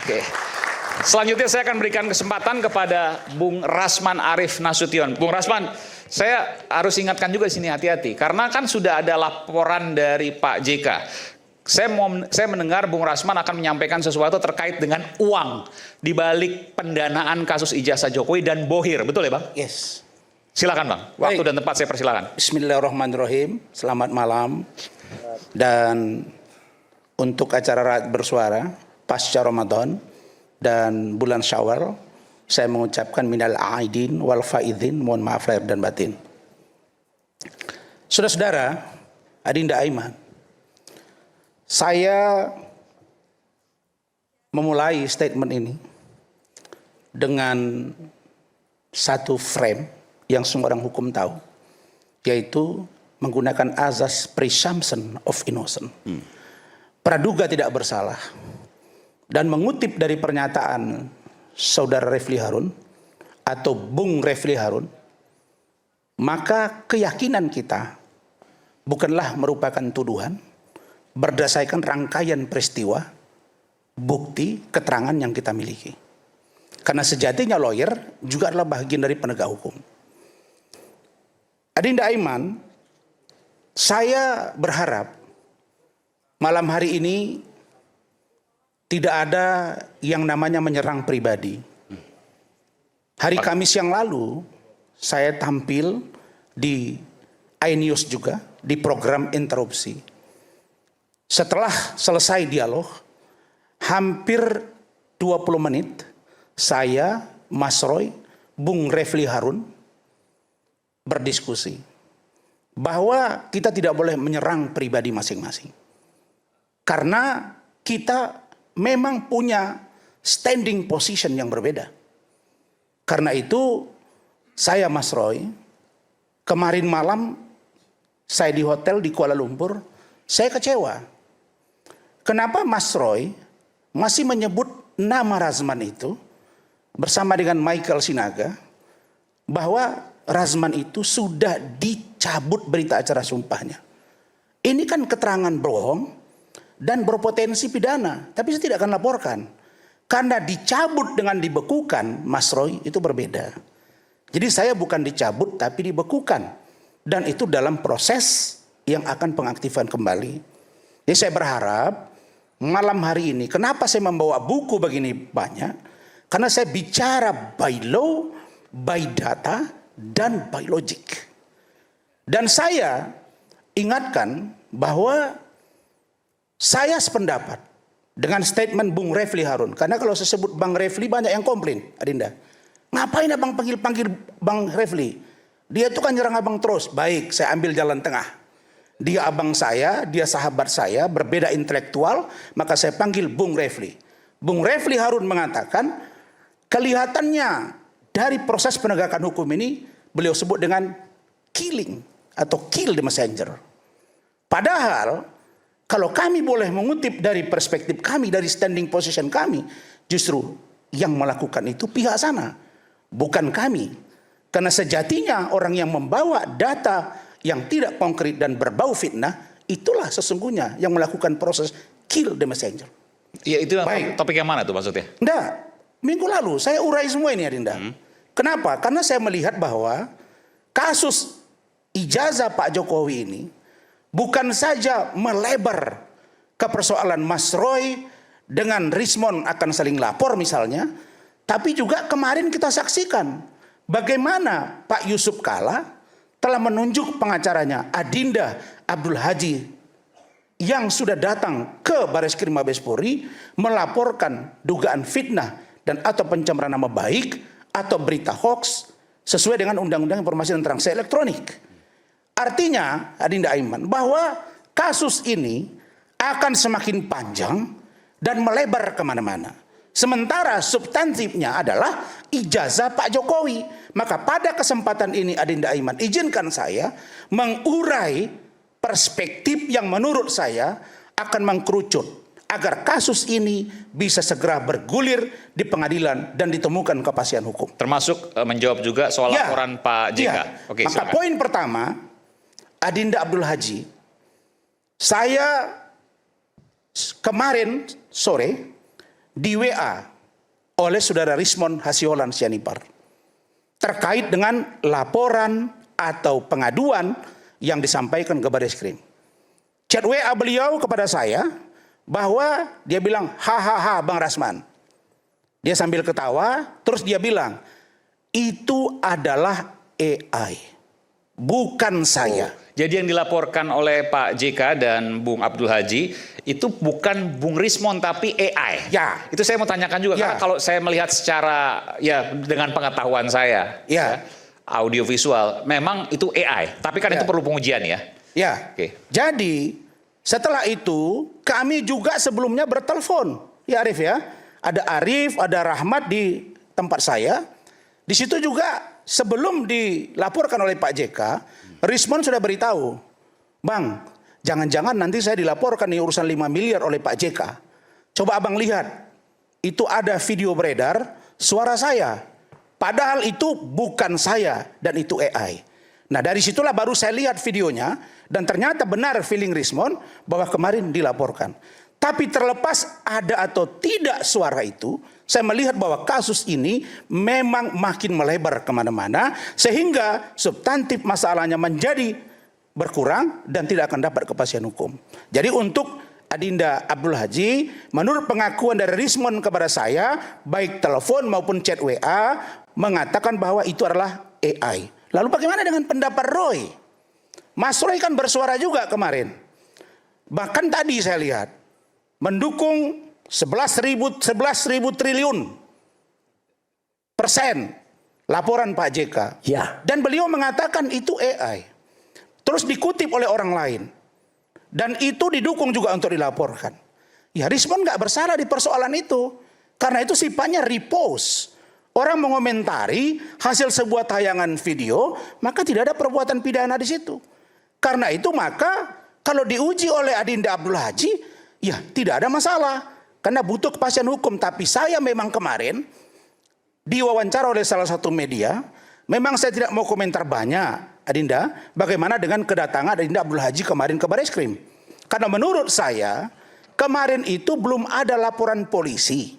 Oke. Selanjutnya saya akan berikan kesempatan kepada Bung Rasman Arief Nasution. Bung Rasman, saya harus ingatkan juga di sini hati-hati karena kan sudah ada laporan dari Pak JK. Saya mendengar Bung Rasman akan menyampaikan sesuatu terkait dengan uang di balik pendanaan kasus ijazah Jokowi dan Bohir, betul ya Bang? Yes. Silakan Bang, waktu dan tempat saya persilakan. Bismillahirrahmanirrahim. Selamat malam. Dan untuk acara Rakyat Bersuara pasca Ramadan dan bulan Syawal, saya mengucapkan minal aidin wal faidin, mohon maaf lahir dan batin. Saudara-saudara, Adinda Aiman, saya memulai statement ini dengan satu frame yang semua orang hukum tahu, yaitu menggunakan azas presumption of innocence. Praduga tidak bersalah. Dan mengutip dari pernyataan Saudara Refli Harun atau Bung Refli Harun, maka keyakinan kita bukanlah merupakan tuduhan berdasarkan rangkaian peristiwa, bukti, keterangan yang kita miliki. Karena sejatinya lawyer juga adalah bagian dari penegak hukum. Adinda Aiman, saya berharap malam hari ini tidak ada yang namanya menyerang pribadi. Hari Kamis yang lalu, saya tampil di iNews juga, di program Interupsi. Setelah selesai dialog, hampir 20 menit, saya, Mas Roy, Bung Refli Harun, berdiskusi. Bahwa kita tidak boleh menyerang pribadi masing-masing. Karena kita memang punya standing position yang berbeda. Karena itu saya Mas Roy, kemarin malam saya di hotel di Kuala Lumpur, saya kecewa. Kenapa Mas Roy masih menyebut nama Razman itu bersama dengan Michael Sinaga, bahwa Razman itu sudah dicabut berita acara sumpahnya. Ini kan keterangan bohong dan berpotensi pidana, tapi saya tidak akan laporkan. Karena dicabut dengan dibekukan, Mas Roy, itu berbeda. Jadi saya bukan dicabut, tapi dibekukan. Dan itu dalam proses yang akan pengaktifan kembali. Jadi saya berharap, malam hari ini, kenapa saya membawa buku begini banyak? Karena saya bicara by law, by data, dan by logic. Dan saya ingatkan bahwa saya sependapat dengan statement Bung Refli Harun. Karena kalau saya sebut Bang Refli banyak yang komplain, Adinda. Ngapain abang panggil-panggil Bang Refli? Dia itu kan nyerang abang terus. Baik, saya ambil jalan tengah. Dia abang saya, dia sahabat saya, berbeda intelektual, maka saya panggil Bung Refli. Bung Refli Harun mengatakan, kelihatannya dari proses penegakan hukum ini, beliau sebut dengan killing atau kill the messenger. Padahal, kalau kami boleh mengutip dari perspektif kami, dari standing position kami, justru yang melakukan itu pihak sana, bukan kami. Karena sejatinya orang yang membawa data yang tidak konkret dan berbau fitnah, itulah sesungguhnya yang melakukan proses kill the messenger. Ya itu topik yang mana tuh maksudnya? Enggak, minggu lalu saya urai semua ini Adinda. Kenapa? Karena saya melihat bahwa kasus ijazah Pak Jokowi ini bukan saja melebar ke persoalan Mas Roy dengan Rismon akan saling lapor misalnya, tapi juga kemarin kita saksikan bagaimana Pak Yusuf Kalla telah menunjuk pengacaranya Adinda Abdul Haji yang sudah datang ke Bareskrim Mabes Polri melaporkan dugaan fitnah dan atau pencemaran nama baik atau berita hoax sesuai dengan Undang-Undang Informasi dan Transaksi Elektronik. Artinya, Adinda Aiman, bahwa kasus ini akan semakin panjang dan melebar kemana-mana. Sementara substantifnya adalah ijazah Pak Jokowi. Maka pada kesempatan ini Adinda Aiman, izinkan saya mengurai perspektif yang menurut saya akan mengkerucut agar kasus ini bisa segera bergulir di pengadilan dan ditemukan kepastian hukum. Termasuk menjawab juga soal laporan Pak JK. Ya. Oke, maka silakan. poin pertama, Adinda Abdul Haji, saya kemarin sore di WA oleh saudara Rismond Hasiolan Sianipar terkait dengan laporan atau pengaduan yang disampaikan ke Bareskrim. Chat WA beliau kepada saya bahwa dia bilang, hahaha Bang Rasman. Dia sambil ketawa, terus dia bilang, itu adalah AI, bukan saya. Jadi yang dilaporkan oleh Pak JK dan Bung Abdul Haji itu bukan Bung Rismond tapi AI. Ya. Itu saya mau tanyakan juga Ya. karena kalau saya melihat secara ya dengan pengetahuan saya Ya. audiovisual memang itu AI, tapi kan Ya. itu perlu pengujian ya. Ya. Oke. Jadi setelah itu kami juga sebelumnya bertelepon. Ya Arif ya. Ada Arif, ada Rahmat di tempat saya. Di situ juga sebelum dilaporkan oleh Pak JK, Rismond sudah beritahu, Bang, jangan-jangan nanti saya dilaporkan nih urusan 5 miliar oleh Pak JK. Coba abang lihat, itu ada video beredar, suara saya. Padahal itu bukan saya dan itu AI. Nah dari situlah baru saya lihat videonya dan ternyata benar feeling Rismond bahwa kemarin dilaporkan. Tapi terlepas ada atau tidak suara itu, saya melihat bahwa kasus ini memang makin melebar kemana-mana sehingga substantif masalahnya menjadi berkurang dan tidak akan dapat kepastian hukum. Jadi untuk Adinda Abdul Haji, menurut pengakuan dari Rismond kepada saya, baik telepon maupun chat WA, mengatakan bahwa itu adalah AI. Lalu bagaimana dengan pendapat Roy? Mas Roy kan bersuara juga kemarin. Bahkan tadi saya lihat, mendukung 11.000 triliun persen laporan Pak JK. Ya. Dan beliau mengatakan itu AI. Terus dikutip oleh orang lain. Dan itu didukung juga untuk dilaporkan. Ya Rismond nggak bersalah di persoalan itu. Karena itu sifatnya repost. Orang mengomentari hasil sebuah tayangan video, maka tidak ada perbuatan pidana di situ. Karena itu maka kalau diuji oleh Adinda Abdul Haji, ya tidak ada masalah. Karena butuh kepastian hukum. Tapi saya memang kemarin diwawancara oleh salah satu media. Memang saya tidak mau komentar banyak, Adinda. Bagaimana dengan kedatangan Adinda Abdul Haji kemarin ke Bareskrim. Karena menurut saya kemarin itu belum ada laporan polisi.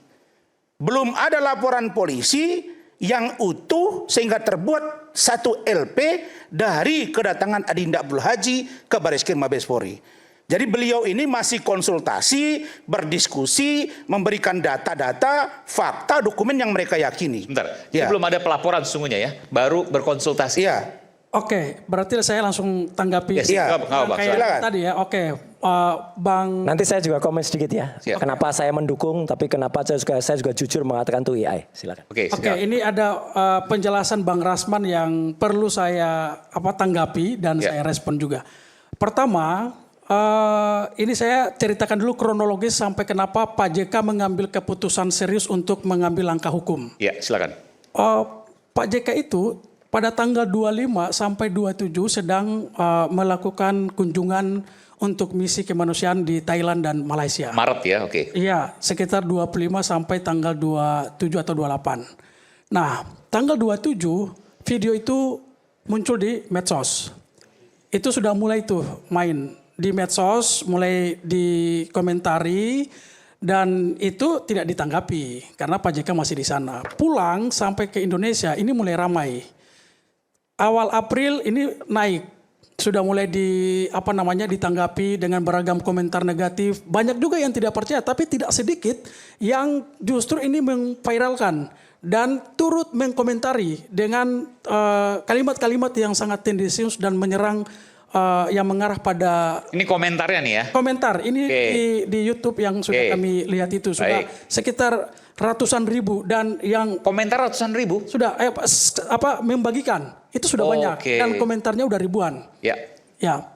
Belum ada laporan polisi yang utuh sehingga terbuat satu LP dari kedatangan Adinda Abdul Haji ke Bareskrim Mabes Polri. Jadi beliau ini masih konsultasi, berdiskusi, memberikan data-data, fakta, dokumen yang mereka yakini. Bentar, Ya. ini belum ada pelaporan sesungguhnya ya, baru berkonsultasi. Iya. Oke, berarti saya langsung tanggapi Yes, Iya. nggak apa-apa, rangkaian silakan. tadi ya. Oke, Bang. Nanti saya juga komen sedikit ya. Siap. Kenapa saya mendukung, tapi kenapa saya juga jujur mengatakan itu AI. Silakan. Oke, Oke, ini ada penjelasan Bang Rasman yang perlu saya tanggapi dan Ya. saya respon juga. Pertama, ini saya ceritakan dulu kronologis sampai kenapa Pak JK mengambil keputusan serius untuk mengambil langkah hukum. Ya, silakan. Pak JK itu pada tanggal 25 sampai 27 sedang melakukan kunjungan untuk misi kemanusiaan di Thailand dan Malaysia. Maret ya, oke. Iya, sekitar 25 sampai tanggal 27 atau 28. Nah, tanggal 27 video itu muncul di medsos. Itu sudah mulai tuh main di medsos, mulai dikomentari dan itu tidak ditanggapi karena Pak JK masih di sana. Pulang sampai ke Indonesia ini mulai ramai. Awal April ini naik, sudah mulai ditanggapi dengan beragam komentar negatif. Banyak juga yang tidak percaya, tapi tidak sedikit yang justru ini memviralkan dan turut mengkomentari dengan kalimat-kalimat yang sangat tendensius dan menyerang yang mengarah pada Ini komentarnya nih ya. komentar. Ini Oke. di YouTube yang sudah Oke. kami lihat itu sudah Baik. sekitar ratusan ribu dan yang Komentar ratusan ribu. sudah membagikan itu sudah banyak Oke. dan komentarnya udah ribuan. Ya. Ya.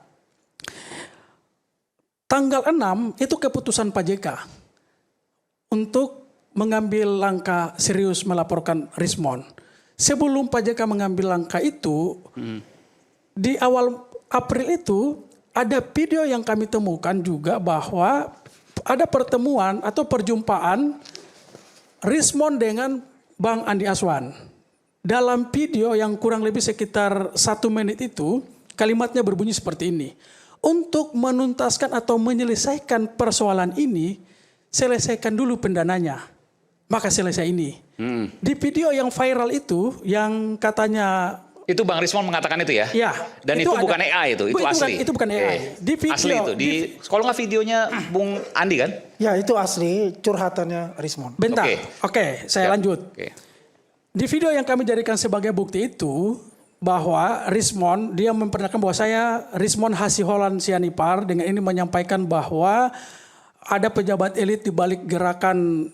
Tanggal 6 itu keputusan Pak JK untuk mengambil langkah serius melaporkan Rismond. Sebelum Pak JK mengambil langkah itu, di awal April itu ada video yang kami temukan juga bahwa ada pertemuan atau perjumpaan Rismond dengan Bang Andi Aswan. Dalam video yang kurang lebih sekitar 1 menit itu, kalimatnya berbunyi seperti ini. Untuk menuntaskan atau menyelesaikan persoalan ini, selesaikan dulu pendananya. maka selesai ini. Di video yang viral itu, yang katanya Itu Bang Rismon mengatakan itu ya? ya, Dan itu bukan AI itu asli. Itu bukan AI. Di video, asli itu. Kalau nggak videonya Bung Andi kan? Ya itu asli curhatannya Rismon. bentar, Oke. oke, saya lanjut. Oke. Di video yang kami jadikan sebagai bukti itu, bahwa Rismon, dia memperkenalkan bahwa saya Rismon Hasiholan Sianipar, dengan ini menyampaikan bahwa ada pejabat elit di balik gerakan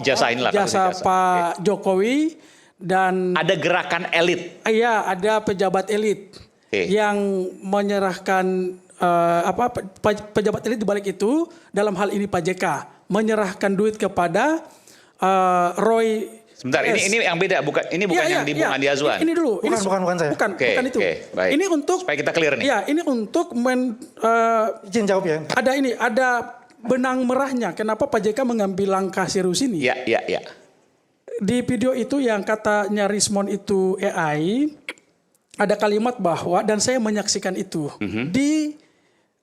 Jasa inilah, jasa jasa. Pak Jokowi, dan Ada gerakan elit. iya, ada pejabat elit Oke. yang menyerahkan pejabat elit di balik itu, dalam hal ini Pak JK menyerahkan duit kepada Roy. Sebentar, S. ini yang beda, bukan ini bukan yang di Bung Andi Azwan. Ini dulu. Bukan saya. Bukan, Oke, bukan itu. oke, baik. Ini untuk Supaya kita clear nih. Ya, ini untuk Izin jawab ya. ada benang merahnya. Kenapa Pak JK mengambil langkah serius ini? Ya. Di video itu yang katanya Rismon itu AI, ada kalimat bahwa, dan saya menyaksikan itu, di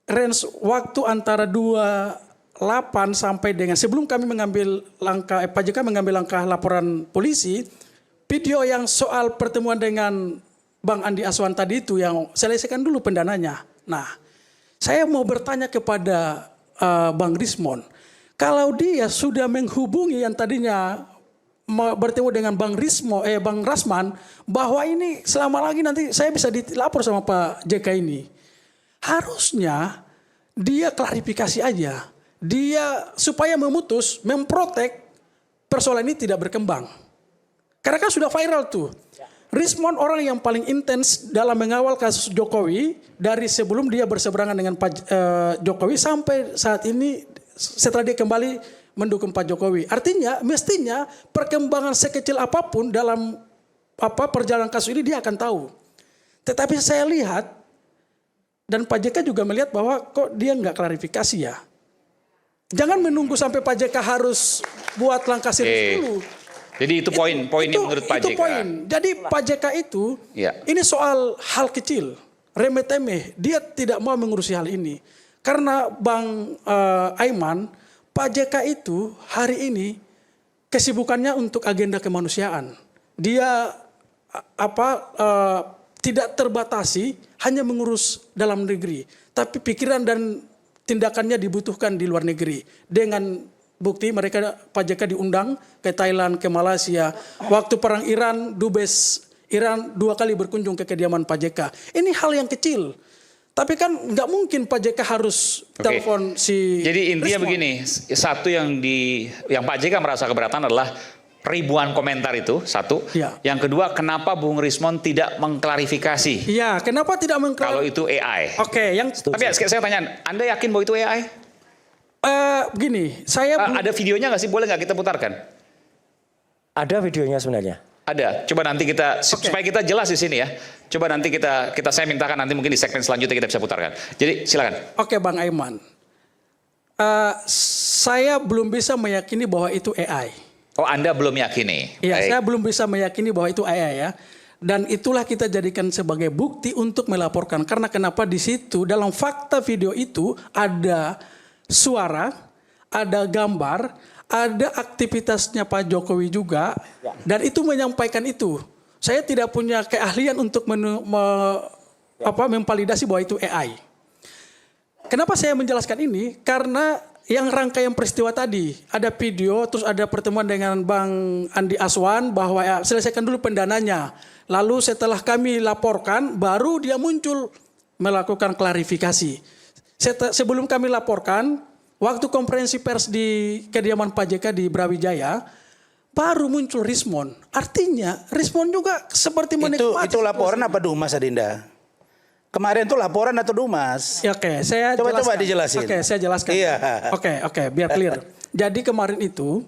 range waktu antara 28 sampai dengan sebelum kami mengambil langkah, Pak JK mengambil langkah laporan polisi, video yang soal pertemuan dengan Bang Andi Azwan tadi itu, yang selesaikan dulu pendananya. Nah, saya mau bertanya kepada Bang Rismon, kalau dia sudah menghubungi yang tadinya bertemu dengan Bang Rasman, bahwa ini selama lagi nanti saya bisa dilapor sama Pak JK ini, harusnya dia klarifikasi aja, dia supaya memutus, memprotek persoalan ini tidak berkembang. Karena kan sudah viral tuh. Rismon orang yang paling intens dalam mengawal kasus Jokowi dari sebelum dia berseberangan dengan Pak Jokowi sampai saat ini setelah dia kembali mendukung Pak Jokowi. Artinya mestinya perkembangan sekecil apapun dalam perjalanan kasus ini dia akan tahu. Tetapi saya lihat dan Pak JK juga melihat bahwa kok dia nggak klarifikasi ya. Jangan menunggu sampai Pak JK harus buat langkah serius dulu. Jadi itu poin-poinnya menurut Pak JK. Poin. Jadi Pak JK itu, Ya. ini soal hal kecil, remeh-temeh. Dia tidak mau mengurusi hal ini. Karena Bang Aiman, Pak JK itu hari ini kesibukannya untuk agenda kemanusiaan. Dia tidak terbatasi hanya mengurus dalam negeri, tapi pikiran dan tindakannya dibutuhkan di luar negeri. Dengan bukti mereka Pak JK diundang ke Thailand, ke Malaysia. Waktu perang Iran, Dubes Iran 2 kali berkunjung ke kediaman Pak JK. Ini hal yang kecil. Tapi kan nggak mungkin Pak JK harus telepon si Jadi intinya Rismon. begini, satu yang Pak JK merasa keberatan adalah ribuan komentar itu, satu. Ya. Yang kedua, kenapa Bung Rismon tidak mengklarifikasi Iya, kenapa tidak kalau itu AI? Oke, yang Tapi saya tanya, Anda yakin bahwa itu AI? begini, saya Ada videonya nggak sih? Boleh nggak kita putarkan? Ada videonya sebenarnya. Ada. Coba nanti kita supaya kita jelas di sini ya. Coba nanti saya mintakan nanti mungkin di segmen selanjutnya kita bisa putarkan. Jadi silakan. Oke, Bang Aiman. Saya belum bisa meyakini bahwa itu AI. Oh, Anda belum yakini. Iya, Baik. saya belum bisa meyakini bahwa itu AI ya. Dan itulah kita jadikan sebagai bukti untuk melaporkan. Karena kenapa di situ dalam fakta video itu ada suara, ada gambar, ada aktivitasnya Pak Jokowi juga, dan itu menyampaikan itu. Saya tidak punya keahlian untuk memvalidasi bahwa itu AI. Kenapa saya menjelaskan ini? Karena yang rangkaian peristiwa tadi, ada video, terus ada pertemuan dengan Bang Andi Azwan bahwa selesaikan dulu pendananya. Lalu setelah kami laporkan, baru dia muncul melakukan klarifikasi. Sebelum kami laporkan, waktu konferensi pers di kediaman Pak JK di Brawijaya, baru muncul Rismon. Artinya Rismon juga seperti menikmati. Itu laporan apa Dumas, Adinda? Kemarin itu laporan atau Dumas? Ya, oke, saya Coba jelaskan. dijelasin. Oke, saya jelaskan. Iya. Oke, biar clear. Jadi kemarin itu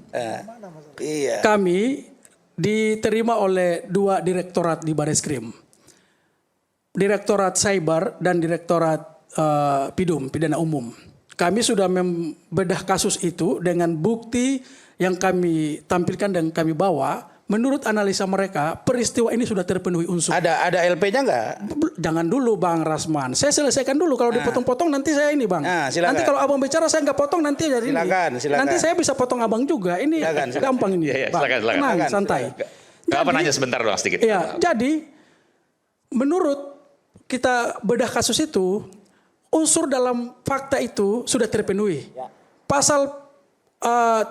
Iya. kami diterima oleh 2 direktorat di Bareskrim. Direktorat Cyber dan Direktorat PIDUM, Pidana Umum. Kami sudah membedah kasus itu dengan bukti yang kami tampilkan dan kami bawa menurut analisa mereka peristiwa ini sudah terpenuhi unsur. Ada LP-nya nggak? Jangan dulu Bang Rasman, saya selesaikan dulu. Kalau dipotong-potong nanti saya ini Bang. Nah, silakan. Nanti kalau abang bicara saya nggak potong nanti jadi Silakan. Nanti saya bisa potong abang juga. Ini Silakan. gampang ini. Iya, Bang. silakan. Tenang, Silakan. santai. Gak apa nanya sebentar doang sedikit. Iya, jadi menurut kita bedah kasus itu, unsur dalam fakta itu sudah terpenuhi. Pasal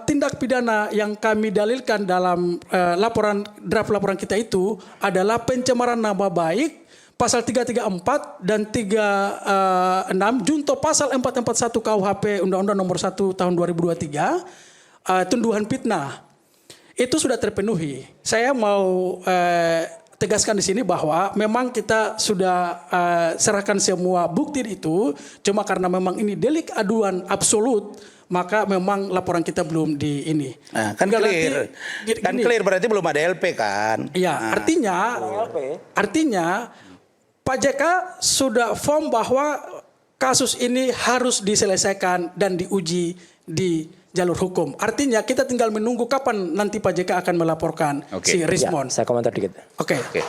tindak pidana yang kami dalilkan dalam draft laporan kita itu adalah pencemaran nama baik, pasal 334 dan 36 junto pasal 441 KUHP Undang-Undang Nomor 1 Tahun 2023 tuduhan fitnah. Itu sudah terpenuhi. Saya mau tegaskan di sini bahwa memang kita sudah serahkan semua bukti itu, cuma karena memang ini delik aduan absolut, maka memang laporan kita belum di ini. Nah, kan clear. Kan clear berarti belum ada LP kan? Iya, artinya Pak JK sudah firm bahwa kasus ini harus diselesaikan dan diuji di jalur hukum. Artinya kita tinggal menunggu kapan nanti Pak JK akan melaporkan si Rismon. Ya, saya komentar dikit. Oke. Oke.